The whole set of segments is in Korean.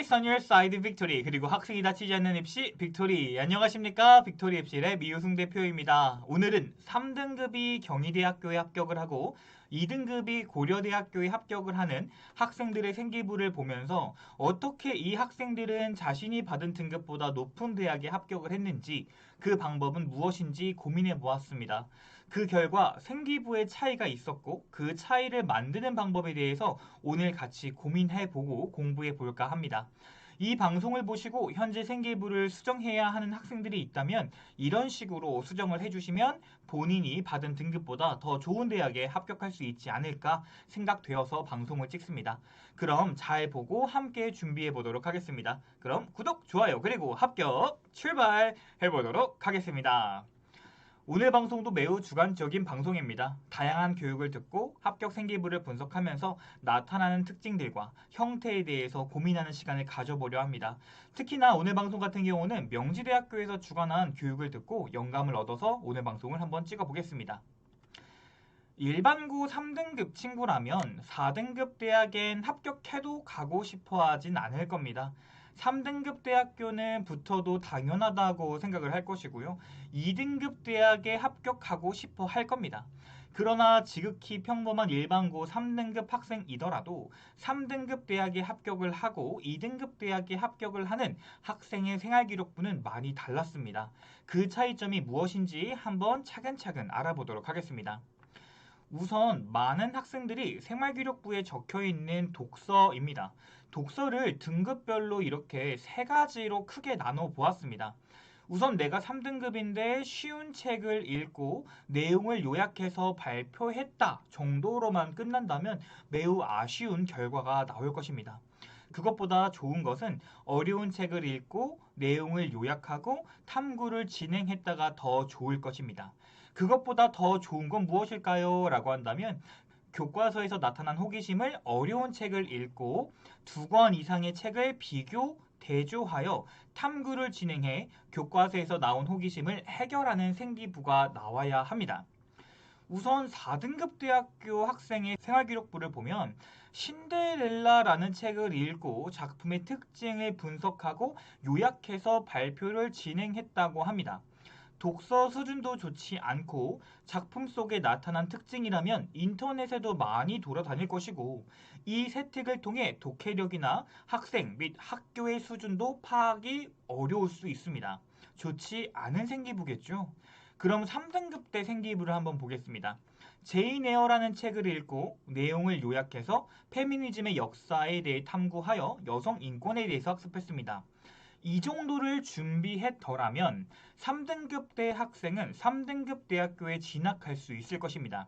Always on your side, 빅토리. 그리고 학생이 다치지 않는 입시, 빅토리. 안녕하십니까? 빅토리 입시의 미우승 대표입니다. 오늘은 3등급이 경희대학교에 합격을 하고 2등급이 고려대학교에 합격을 하는 학생들의 생기부를 보면서 어떻게 이 학생들은 자신이 받은 등급보다 높은 대학에 합격을 했는지, 그 방법은 무엇인지 고민해 보았습니다. 그 결과 생기부의 차이가 있었고 그 차이를 만드는 방법에 대해서 오늘 같이 고민해보고 공부해볼까 합니다. 이 방송을 보시고 현재 생기부를 수정해야 하는 학생들이 있다면 이런 식으로 수정을 해주시면 본인이 받은 등급보다 더 좋은 대학에 합격할 수 있지 않을까 생각되어서 방송을 찍습니다. 그럼 잘 보고 함께 준비해 보도록 하겠습니다. 그럼 구독, 좋아요, 그리고 합격 출발해 보도록 하겠습니다. 오늘 방송도 매우 주관적인 방송입니다. 다양한 교육을 듣고 합격 생기부를 분석하면서 나타나는 특징들과 형태에 대해서 고민하는 시간을 가져보려 합니다. 특히나 오늘 방송 같은 경우는 명지대학교에서 주관한 교육을 듣고 영감을 얻어서 오늘 방송을 한번 찍어보겠습니다. 일반고 3등급 친구라면 4등급 대학엔 합격해도 가고 싶어 하진 않을 겁니다. 3등급 대학교는 붙어도 당연하다고 생각을 할 것이고요. 2등급 대학에 합격하고 싶어 할 겁니다. 그러나 지극히 평범한 일반고 3등급 학생이더라도 3등급 대학에 합격을 하고 2등급 대학에 합격을 하는 학생의 생활기록부는 많이 달랐습니다. 그 차이점이 무엇인지 한번 차근차근 알아보도록 하겠습니다. 우선 많은 학생들이 생활기록부에 적혀있는 독서입니다. 독서를 등급별로 이렇게 세 가지로 크게 나눠 보았습니다. 우선 내가 3등급인데 쉬운 책을 읽고 내용을 요약해서 발표했다 정도로만 끝난다면 매우 아쉬운 결과가 나올 것입니다. 그것보다 좋은 것은 어려운 책을 읽고 내용을 요약하고 탐구를 진행했다가 더 좋을 것입니다. 그것보다 더 좋은 건 무엇일까요? 라고 한다면 교과서에서 나타난 호기심을 어려운 책을 읽고 2권 이상의 책을 비교, 대조하여 탐구를 진행해 교과서에서 나온 호기심을 해결하는 생기부가 나와야 합니다. 우선 4등급 대학교 학생의 생활기록부를 보면 신데렐라라는 책을 읽고 작품의 특징을 분석하고 요약해서 발표를 진행했다고 합니다. 독서 수준도 좋지 않고 작품 속에 나타난 특징이라면 인터넷에도 많이 돌아다닐 것이고 이 세특을 통해 독해력이나 학생 및 학교의 수준도 파악이 어려울 수 있습니다. 좋지 않은 생기부겠죠. 그럼 3등급 때 생기부를 한번 보겠습니다. 제인 에어라는 책을 읽고 내용을 요약해서 페미니즘의 역사에 대해 탐구하여 여성 인권에 대해서 학습했습니다. 이 정도를 준비했더라면 3등급 대 학생은 3등급 대학교에 진학할 수 있을 것입니다.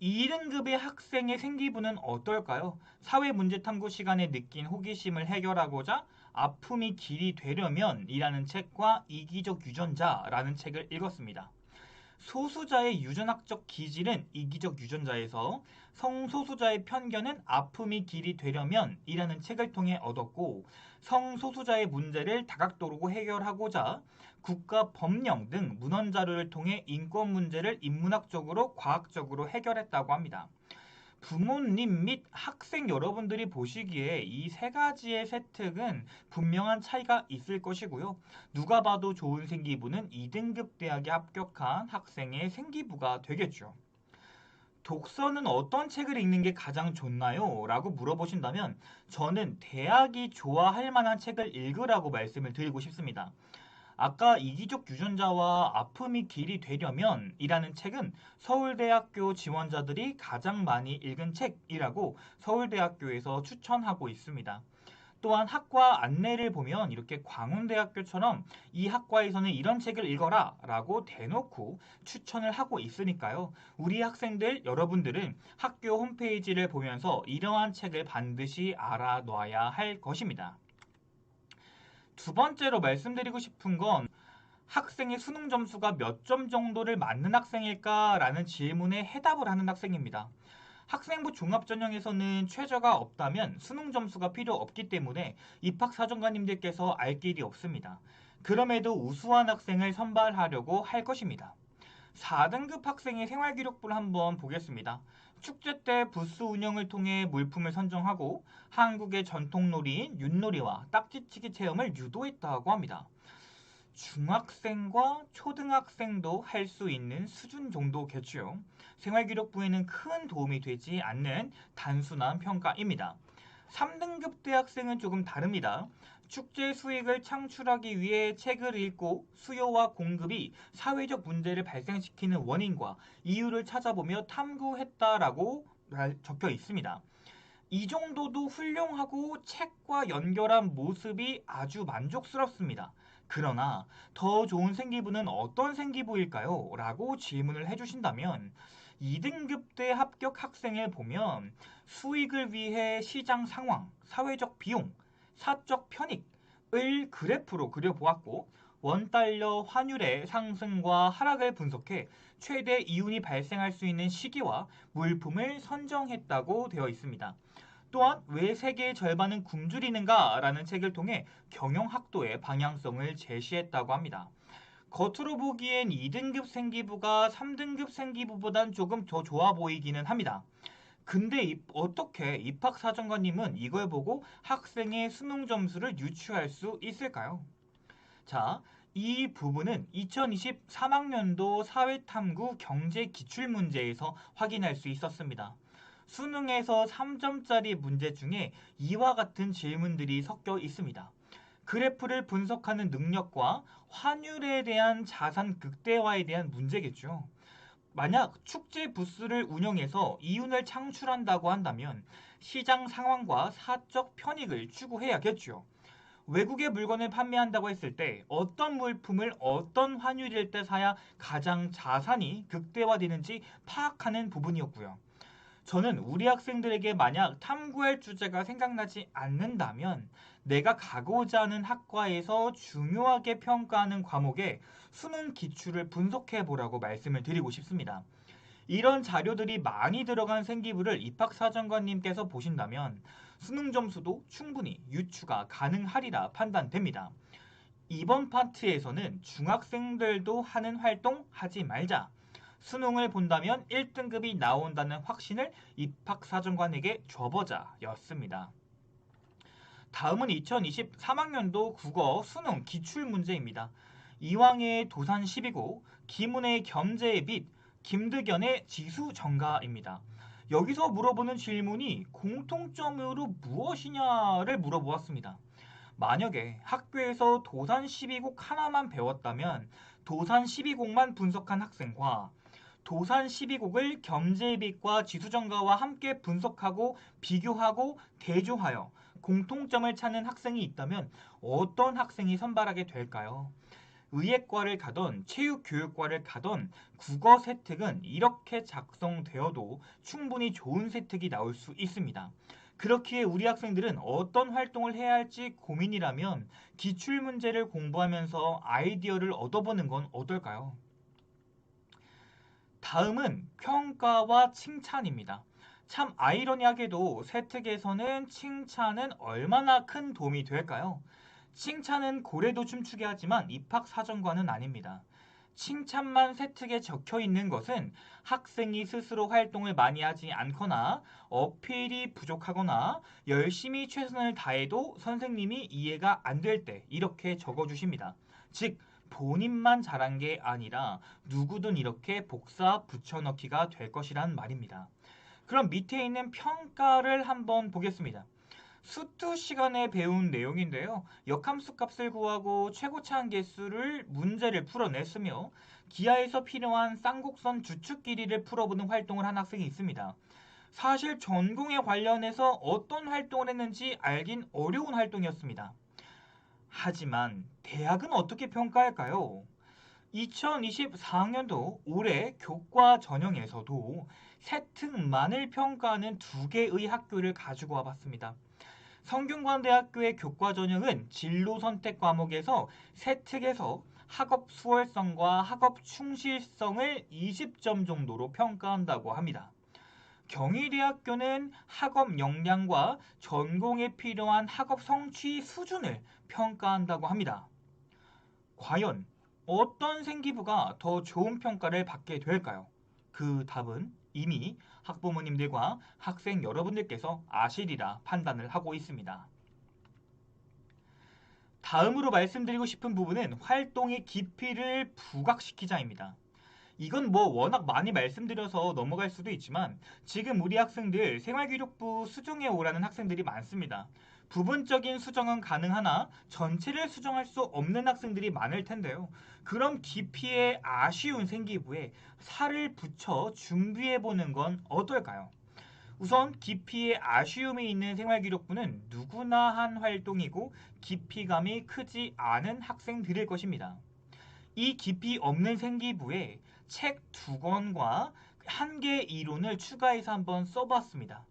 2등급의 학생의 생기부는 어떨까요? 사회문제탐구 시간에 느낀 호기심을 해결하고자 아픔이 길이 되려면 이라는 책과 이기적 유전자라는 책을 읽었습니다. 소수자의 유전학적 기질은 이기적 유전자에서 성소수자의 편견은 아픔이 길이 되려면 이라는 책을 통해 얻었고 성소수자의 문제를 다각도로 해결하고자 국가 법령 등 문헌 자료를 통해 인권 문제를 인문학적으로 과학적으로 해결했다고 합니다. 부모님 및 학생 여러분들이 보시기에 이 세 가지의 세특은 분명한 차이가 있을 것이고요. 누가 봐도 좋은 생기부는 2등급 대학에 합격한 학생의 생기부가 되겠죠. 독서는 어떤 책을 읽는 게 가장 좋나요? 라고 물어보신다면 저는 대학이 좋아할 만한 책을 읽으라고 말씀을 드리고 싶습니다. 아까 이기적 유전자와 아픔이 길이 되려면 이라는 책은 서울대학교 지원자들이 가장 많이 읽은 책이라고 서울대학교에서 추천하고 있습니다. 또한 학과 안내를 보면 이렇게 광운대학교처럼 이 학과에서는 이런 책을 읽어라 라고 대놓고 추천을 하고 있으니까요. 우리 학생들 여러분들은 학교 홈페이지를 보면서 이러한 책을 반드시 알아놔야 할 것입니다. 두 번째로 말씀드리고 싶은 건 학생의 수능 점수가 몇 점 정도를 맞는 학생일까라는 질문에 해답을 하는 학생입니다. 학생부 종합전형에서는 최저가 없다면 수능 점수가 필요 없기 때문에 입학사정관님들께서 알 길이 없습니다. 그럼에도 우수한 학생을 선발하려고 할 것입니다. 4등급 학생의 생활기록부를 한번 보겠습니다. 축제 때 부스 운영을 통해 물품을 선정하고 한국의 전통놀이인 윷놀이와 딱지치기 체험을 유도했다고 합니다. 중학생과 초등학생도 할 수 있는 수준 정도겠죠. 생활기록부에는 큰 도움이 되지 않는 단순한 평가입니다. 3등급 대학생은 조금 다릅니다. 축제 수익을 창출하기 위해 책을 읽고 수요와 공급이 사회적 문제를 발생시키는 원인과 이유를 찾아보며 탐구했다라고 적혀 있습니다. 이 정도도 훌륭하고 책과 연결한 모습이 아주 만족스럽습니다. 그러나 더 좋은 생기부는 어떤 생기부일까요? 라고 질문을 해주신다면 2등급대 합격 학생을 보면 수익을 위해 시장 상황, 사회적 비용, 사적 편익을 그래프로 그려보았고 원달러 환율의 상승과 하락을 분석해 최대 이윤이 발생할 수 있는 시기와 물품을 선정했다고 되어 있습니다. 또한 왜 세계의 절반은 굶주리는가? 라는 책을 통해 경영학도의 방향성을 제시했다고 합니다. 겉으로 보기엔 2등급 생기부가 3등급 생기부보단 조금 더 좋아 보이기는 합니다. 근데 어떻게 입학사정관님은 이걸 보고 학생의 수능 점수를 유추할 수 있을까요? 자, 이 부분은 2020 3학년도 사회탐구 경제기출문제에서 확인할 수 있었습니다. 수능에서 3점짜리 문제 중에 이와 같은 질문들이 섞여 있습니다. 그래프를 분석하는 능력과 환율에 대한 자산 극대화에 대한 문제겠죠. 만약 축제 부스를 운영해서 이윤을 창출한다고 한다면 시장 상황과 사적 편익을 추구해야겠죠. 외국의 물건을 판매한다고 했을 때 어떤 물품을 어떤 환율일 때 사야 가장 자산이 극대화되는지 파악하는 부분이었고요. 저는 우리 학생들에게 만약 탐구할 주제가 생각나지 않는다면 내가 가고자 하는 학과에서 중요하게 평가하는 과목의 수능 기출을 분석해 보라고 말씀을 드리고 싶습니다. 이런 자료들이 많이 들어간 생기부를 입학사정관님께서 보신다면 수능 점수도 충분히 유추가 가능하리라 판단됩니다. 이번 파트에서는 중학생들도 하는 활동 하지 말자. 수능을 본다면 1등급이 나온다는 확신을 입학사정관에게 줘보자 였습니다. 다음은 2020 3학년도 국어 수능 기출문제입니다. 이왕의 도산 12고, 김은혜의 겸재의 빛, 김득연의 지수정가입니다. 여기서 물어보는 질문이 공통점으로 무엇이냐를 물어보았습니다. 만약에 학교에서 도산 12곡 하나만 배웠다면 도산 12곡만 분석한 학생과 도산 12곡을 겸재빛과 지수정가와 함께 분석하고 비교하고 대조하여 공통점을 찾는 학생이 있다면 어떤 학생이 선발하게 될까요? 의예과를 가던 체육교육과를 가던 국어 세특은 이렇게 작성되어도 충분히 좋은 세특이 나올 수 있습니다. 그렇기에 우리 학생들은 어떤 활동을 해야 할지 고민이라면 기출문제를 공부하면서 아이디어를 얻어보는 건 어떨까요? 다음은 평가와 칭찬입니다. 참 아이러니하게도 세특에서는 칭찬은 얼마나 큰 도움이 될까요? 칭찬은 고래도 춤추게 하지만 입학사정관은 아닙니다. 칭찬만 세특에 적혀 있는 것은 학생이 스스로 활동을 많이 하지 않거나 어필이 부족하거나 열심히 최선을 다해도 선생님이 이해가 안 될 때 이렇게 적어주십니다. 즉 본인만 잘한 게 아니라 누구든 이렇게 복사 붙여넣기가 될 것이란 말입니다. 그럼 밑에 있는 평가를 한번 보겠습니다. 수투 시간에 배운 내용인데요. 역함수 값을 구하고 최고차항 개수를 문제를 풀어냈으며 기하에서 필요한 쌍곡선 주축 길이를 풀어보는 활동을 한 학생이 있습니다. 사실 전공에 관련해서 어떤 활동을 했는지 알긴 어려운 활동이었습니다. 하지만 대학은 어떻게 평가할까요? 2024학년도 올해 교과 전형에서도 세특만을 평가하는 두 개의 학교를 가지고 와봤습니다. 성균관대학교의 교과 전형은 진로 선택 과목에서 세특에서 학업 수월성과 학업 충실성을 20점 정도로 평가한다고 합니다. 경희대학교는 학업 역량과 전공에 필요한 학업 성취 수준을 평가한다고 합니다. 과연 어떤 생기부가 더 좋은 평가를 받게 될까요? 그 답은 이미 학부모님들과 학생 여러분들께서 아시리라 판단을 하고 있습니다. 다음으로 말씀드리고 싶은 부분은 활동의 깊이를 부각시키자입니다. 이건 뭐 워낙 많이 말씀드려서 넘어갈 수도 있지만 지금 우리 학생들 생활기록부 수정해 오라는 학생들이 많습니다. 부분적인 수정은 가능하나 전체를 수정할 수 없는 학생들이 많을 텐데요. 그럼 깊이의 아쉬운 생기부에 살을 붙여 준비해 보는 건 어떨까요? 우선 깊이의 아쉬움이 있는 생활기록부는 누구나 한 활동이고 깊이감이 크지 않은 학생들일 것입니다. 이 깊이 없는 생기부에 책 2권과 한 개의 이론을 추가해서 한번 써봤습니다.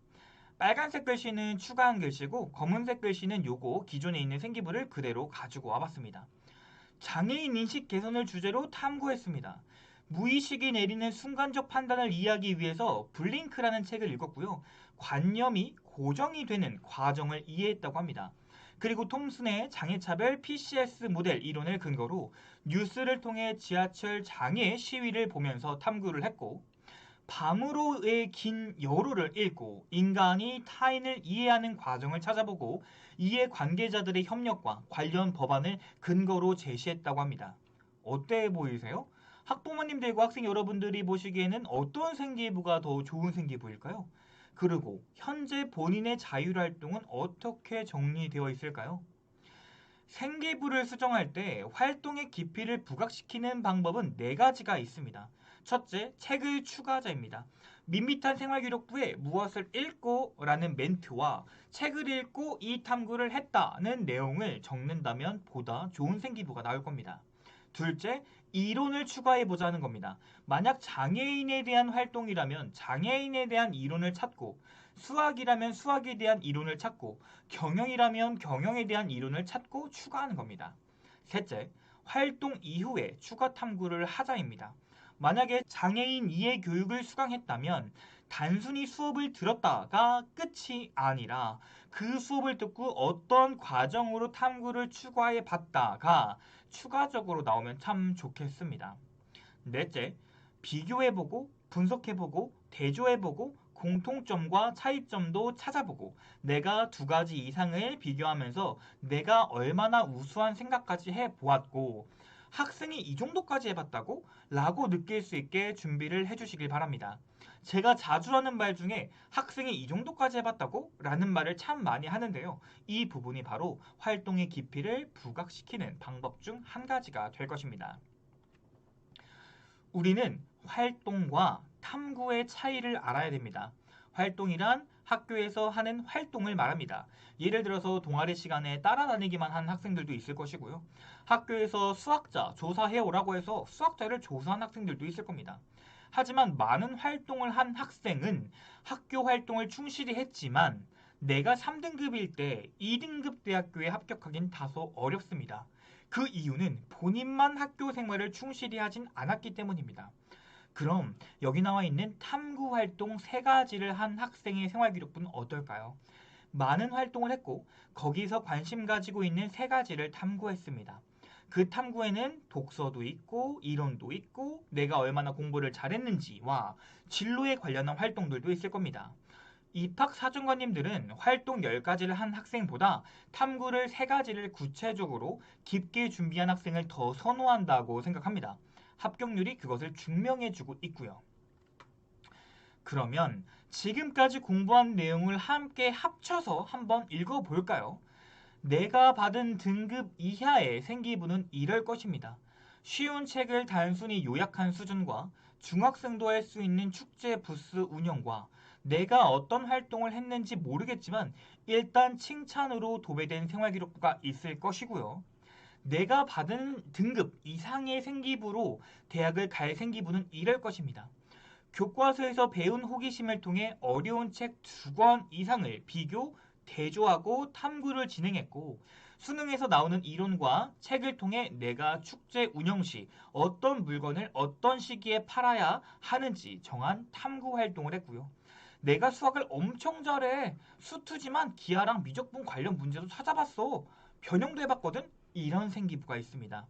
빨간색 글씨는 추가한 글씨고 검은색 글씨는 요거 기존에 있는 생기부를 그대로 가지고 와봤습니다. 장애인 인식 개선을 주제로 탐구했습니다. 무의식이 내리는 순간적 판단을 이해하기 위해서 블링크라는 책을 읽었고요. 관념이 고정이 되는 과정을 이해했다고 합니다. 그리고 톰슨의 장애차별 PCS 모델 이론을 근거로 뉴스를 통해 지하철 장애 시위를 보면서 탐구를 했고, 밤으로의 긴 여로를 읽고 인간이 타인을 이해하는 과정을 찾아보고 이해 관계자들의 협력과 관련 법안을 근거로 제시했다고 합니다. 어때 보이세요? 학부모님들과 학생 여러분들이 보시기에는 어떤 생기부가 더 좋은 생기부일까요? 그리고 현재 본인의 자율활동은 어떻게 정리되어 있을까요? 생기부를 수정할 때 활동의 깊이를 부각시키는 방법은 4가지가 있습니다. 첫째, 책을 추가하자입니다. 밋밋한 생활기록부에 무엇을 읽고 라는 멘트와 책을 읽고 이 탐구를 했다는 내용을 적는다면 보다 좋은 생기부가 나올 겁니다. 둘째, 이론을 추가해 보자는 겁니다. 만약 장애인에 대한 활동이라면 장애인에 대한 이론을 찾고, 수학이라면 수학에 대한 이론을 찾고, 경영이라면 경영에 대한 이론을 찾고 추가하는 겁니다. 셋째, 활동 이후에 추가 탐구를 하자입니다. 만약에 장애인 이해 교육을 수강했다면 단순히 수업을 들었다가 끝이 아니라 그 수업을 듣고 어떤 과정으로 탐구를 추가해 봤다가 추가적으로 나오면 참 좋겠습니다. 넷째, 비교해보고 분석해보고 대조해보고 공통점과 차이점도 찾아보고 내가 2가지 이상을 비교하면서 내가 얼마나 우수한 생각까지 해보았고 학생이 이 정도까지 해봤다고? 라고 느낄 수 있게 준비를 해주시길 바랍니다. 제가 자주 하는 말 중에 학생이 이 정도까지 해봤다고? 라는 말을 참 많이 하는데요. 이 부분이 바로 활동의 깊이를 부각시키는 방법 중 한 가지가 될 것입니다. 우리는 활동과 탐구의 차이를 알아야 됩니다. 활동이란 학교에서 하는 활동을 말합니다. 예를 들어서 동아리 시간에 따라다니기만 한 학생들도 있을 것이고요. 학교에서 수학자 조사해오라고 해서 수학자를 조사한 학생들도 있을 겁니다. 하지만 많은 활동을 한 학생은 학교 활동을 충실히 했지만 내가 3등급일 때 2등급 대학교에 합격하긴 다소 어렵습니다. 그 이유는 본인만 학교 생활을 충실히 하진 않았기 때문입니다. 그럼 여기 나와 있는 탐구 활동 3가지를 한 학생의 생활기록부는 어떨까요? 많은 활동을 했고 거기서 관심 가지고 있는 3가지를 탐구했습니다. 그 탐구에는 독서도 있고 이론도 있고 내가 얼마나 공부를 잘했는지와 진로에 관련한 활동들도 있을 겁니다. 입학사정관님들은 활동 10가지를 한 학생보다 탐구를 3가지를 구체적으로 깊게 준비한 학생을 더 선호한다고 생각합니다. 합격률이 그것을 증명해주고 있고요. 그러면 지금까지 공부한 내용을 함께 합쳐서 한번 읽어볼까요? 내가 받은 등급 이하의 생기부는 이럴 것입니다. 쉬운 책을 단순히 요약한 수준과 중학생도 할 수 있는 축제 부스 운영과 내가 어떤 활동을 했는지 모르겠지만 일단 칭찬으로 도배된 생활기록부가 있을 것이고요. 내가 받은 등급 이상의 생기부로 대학을 갈 생기부는 이럴 것입니다. 교과서에서 배운 호기심을 통해 어려운 책 2권 이상을 비교, 대조하고 탐구를 진행했고 수능에서 나오는 이론과 책을 통해 내가 축제 운영 시 어떤 물건을 어떤 시기에 팔아야 하는지 정한 탐구 활동을 했고요. 내가 수학을 엄청 잘해. 수투지만 기하랑 미적분 관련 문제도 찾아봤어. 변형도 해봤거든? 이런 생기부가 있습니다.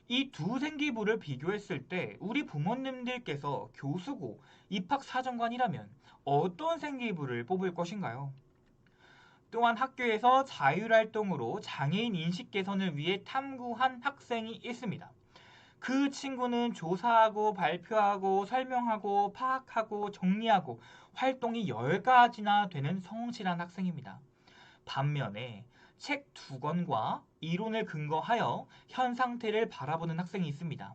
이 두 생기부를 비교했을 때 우리 부모님들께서 교수고 입학사정관이라면 어떤 생기부를 뽑을 것인가요? 또한 학교에서 자율활동으로 장애인 인식 개선을 위해 탐구한 학생이 있습니다. 그 친구는 조사하고 발표하고 설명하고 파악하고 정리하고 활동이 10가지나 되는 성실한 학생입니다. 반면에 책 2권과 이론을 근거하여 현 상태를 바라보는 학생이 있습니다.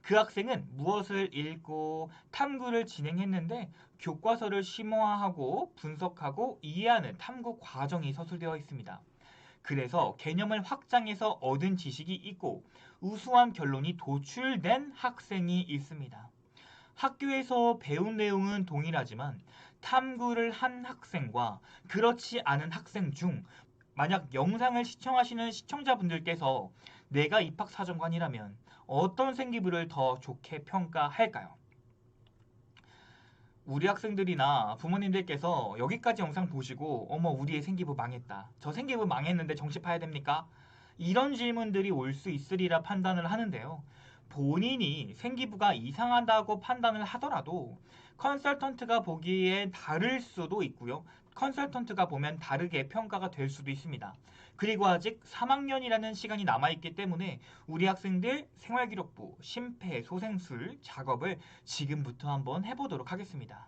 그 학생은 무엇을 읽고 탐구를 진행했는데 교과서를 심화하고 분석하고 이해하는 탐구 과정이 서술되어 있습니다. 그래서 개념을 확장해서 얻은 지식이 있고 우수한 결론이 도출된 학생이 있습니다. 학교에서 배운 내용은 동일하지만 탐구를 한 학생과 그렇지 않은 학생 중 만약 영상을 시청하시는 시청자분들께서 내가 입학사정관이라면 어떤 생기부를 더 좋게 평가할까요? 우리 학생들이나 부모님들께서 여기까지 영상 보시고 어머 우리의 생기부 망했다. 저 생기부 망했는데 정시 파야 됩니까? 이런 질문들이 올 수 있으리라 판단을 하는데요. 본인이 생기부가 이상하다고 판단을 하더라도 컨설턴트가 보기에 다를 수도 있고요. 컨설턴트가 보면 다르게 평가가 될 수도 있습니다. 그리고 아직 3학년이라는 시간이 남아있기 때문에 우리 학생들 생활기록부, 심폐소생술 작업을 지금부터 한번 해보도록 하겠습니다.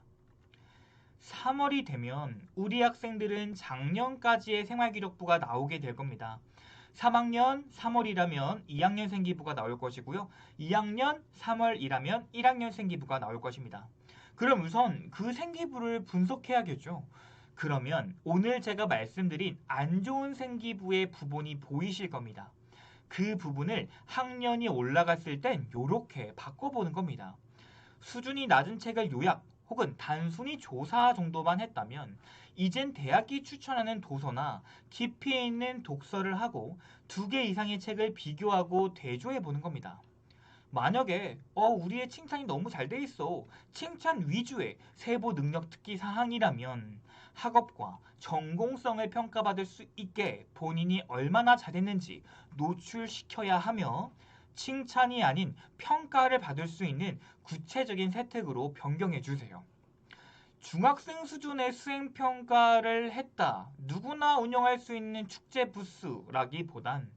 3월이 되면 우리 학생들은 작년까지의 생활기록부가 나오게 될 겁니다. 3학년 3월이라면 2학년 생기부가 나올 것이고요. 2학년 3월이라면 1학년 생기부가 나올 것입니다. 그럼 우선 그 생기부를 분석해야겠죠. 그러면 오늘 제가 말씀드린 안 좋은 생기부의 부분이 보이실 겁니다. 그 부분을 학년이 올라갔을 땐 이렇게 바꿔보는 겁니다. 수준이 낮은 책을 요약 혹은 단순히 조사 정도만 했다면 이젠 대학이 추천하는 도서나 깊이 있는 독서를 하고 2개 이상의 책을 비교하고 대조해 보는 겁니다. 만약에 우리의 칭찬이 너무 잘 돼 있어. 칭찬 위주의 세부 능력 특기 사항이라면 학업과 전공성을 평가받을 수 있게 본인이 얼마나 잘했는지 노출시켜야 하며 칭찬이 아닌 평가를 받을 수 있는 구체적인 세특으로 변경해 주세요. 중학생 수준의 수행평가를 했다. 누구나 운영할 수 있는 축제 부스라기보단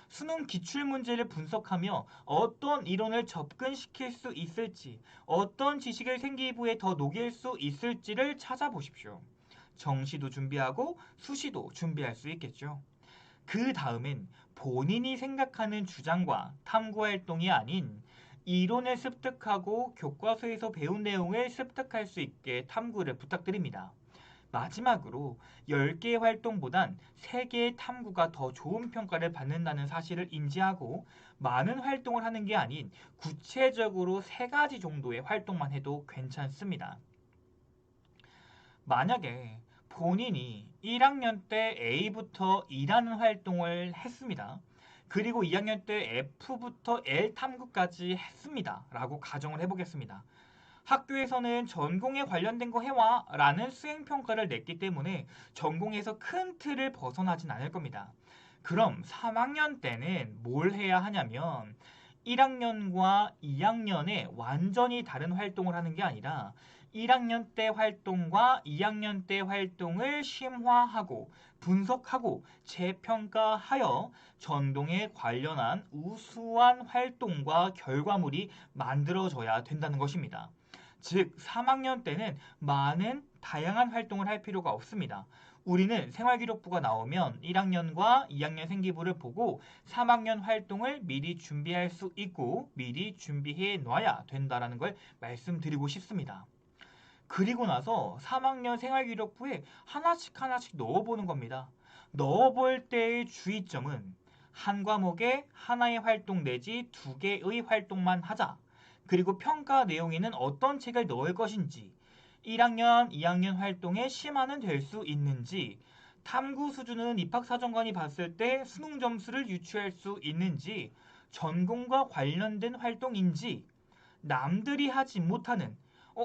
수능 기출문제를 분석하며 어떤 이론을 접근시킬 수 있을지, 어떤 지식을 생기부에 더 녹일 수 있을지를 찾아보십시오. 정시도 준비하고 수시도 준비할 수 있겠죠. 그 다음엔 본인이 생각하는 주장과 탐구활동이 아닌 이론을 습득하고 교과서에서 배운 내용을 습득할 수 있게 탐구를 부탁드립니다. 마지막으로 10개의 활동보단 3개의 탐구가 더 좋은 평가를 받는다는 사실을 인지하고 많은 활동을 하는 게 아닌 구체적으로 3가지 정도의 활동만 해도 괜찮습니다. 만약에 본인이 1학년 때 A부터 E라는 활동을 했습니다. 그리고 2학년 때 F부터 L 탐구까지 했습니다. 라고 가정을 해보겠습니다. 학교에서는 전공에 관련된 거 해와 라는 수행평가를 냈기 때문에 전공에서 큰 틀을 벗어나진 않을 겁니다. 그럼 3학년 때는 뭘 해야 하냐면 1학년과 2학년에 완전히 다른 활동을 하는 게 아니라 1학년 때 활동과 2학년 때 활동을 심화하고 분석하고 재평가하여 전공에 관련한 우수한 활동과 결과물이 만들어져야 된다는 것입니다. 즉 3학년 때는 많은 다양한 활동을 할 필요가 없습니다. 우리는 생활기록부가 나오면 1학년과 2학년 생기부를 보고 3학년 활동을 미리 준비할 수 있고 미리 준비해 놔야 된다는 걸 말씀드리고 싶습니다. 그리고 나서 3학년 생활기록부에 하나씩 넣어보는 겁니다. 넣어볼 때의 주의점은 한 과목에 하나의 활동 내지 2개의 활동만 하자. 그리고 평가 내용에는 어떤 책을 넣을 것인지 1학년, 2학년 활동에 심화는 될 수 있는지 탐구 수준은 입학사정관이 봤을 때 수능 점수를 유추할 수 있는지 전공과 관련된 활동인지 남들이 하지 못하는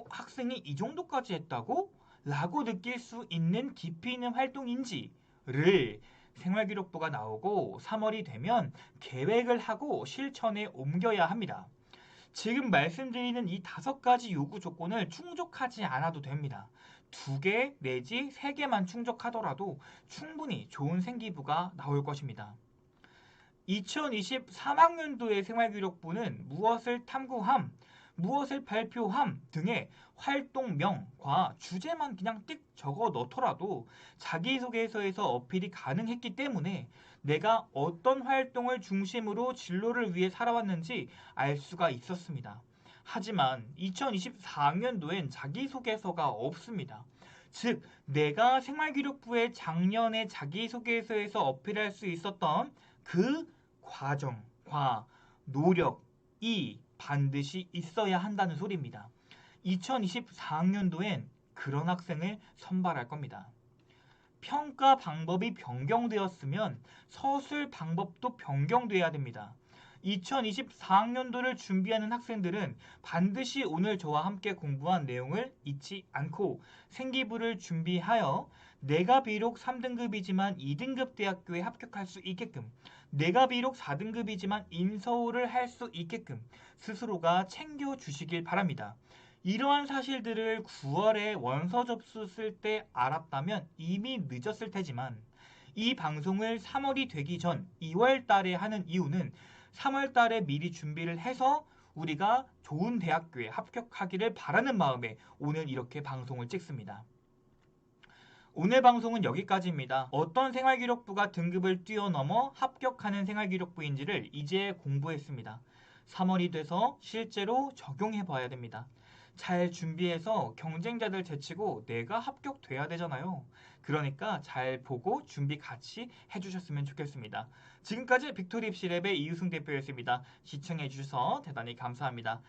학생이 이 정도까지 했다고? 라고 느낄 수 있는 깊이 있는 활동인지를 생활기록부가 나오고 3월이 되면 계획을 하고 실천에 옮겨야 합니다. 지금 말씀드리는 이 5가지 요구 조건을 충족하지 않아도 됩니다. 2개 내지 3개만 충족하더라도 충분히 좋은 생기부가 나올 것입니다. 2023학년도의 생활기록부는 무엇을 탐구함, 무엇을 발표함 등의 활동명과 주제만 그냥 띡 적어 넣더라도 자기소개서에서 어필이 가능했기 때문에 내가 어떤 활동을 중심으로 진로를 위해 살아왔는지 알 수가 있었습니다. 하지만 2024학년도엔 자기소개서가 없습니다. 즉, 내가 생활기록부에 작년에 자기소개서에서 어필할 수 있었던 그 과정과 노력이 반드시 있어야 한다는 소리입니다. 2024학년도엔 그런 학생을 선발할 겁니다. 평가 방법이 변경되었으면 서술 방법도 변경돼야 됩니다. 2024학년도를 준비하는 학생들은 반드시 오늘 저와 함께 공부한 내용을 잊지 않고 생기부를 준비하여 내가 비록 3등급이지만 2등급 대학교에 합격할 수 있게끔, 내가 비록 4등급이지만 인서울을 할 수 있게끔 스스로가 챙겨주시길 바랍니다. 이러한 사실들을 9월에 원서 접수 쓸 때 알았다면 이미 늦었을 테지만 이 방송을 3월이 되기 전 2월 달에 하는 이유는 3월 달에 미리 준비를 해서 우리가 좋은 대학교에 합격하기를 바라는 마음에 오늘 이렇게 방송을 찍습니다. 오늘 방송은 여기까지입니다. 어떤 생활기록부가 등급을 뛰어넘어 합격하는 생활기록부인지를 이제 공부했습니다. 3월이 돼서 실제로 적용해 봐야 됩니다. 잘 준비해서 경쟁자들 제치고 내가 합격돼야 되잖아요. 그러니까 잘 보고 준비 같이 해주셨으면 좋겠습니다. 지금까지 빅토리 입시랩의 이유승 대표였습니다. 시청해주셔서 대단히 감사합니다.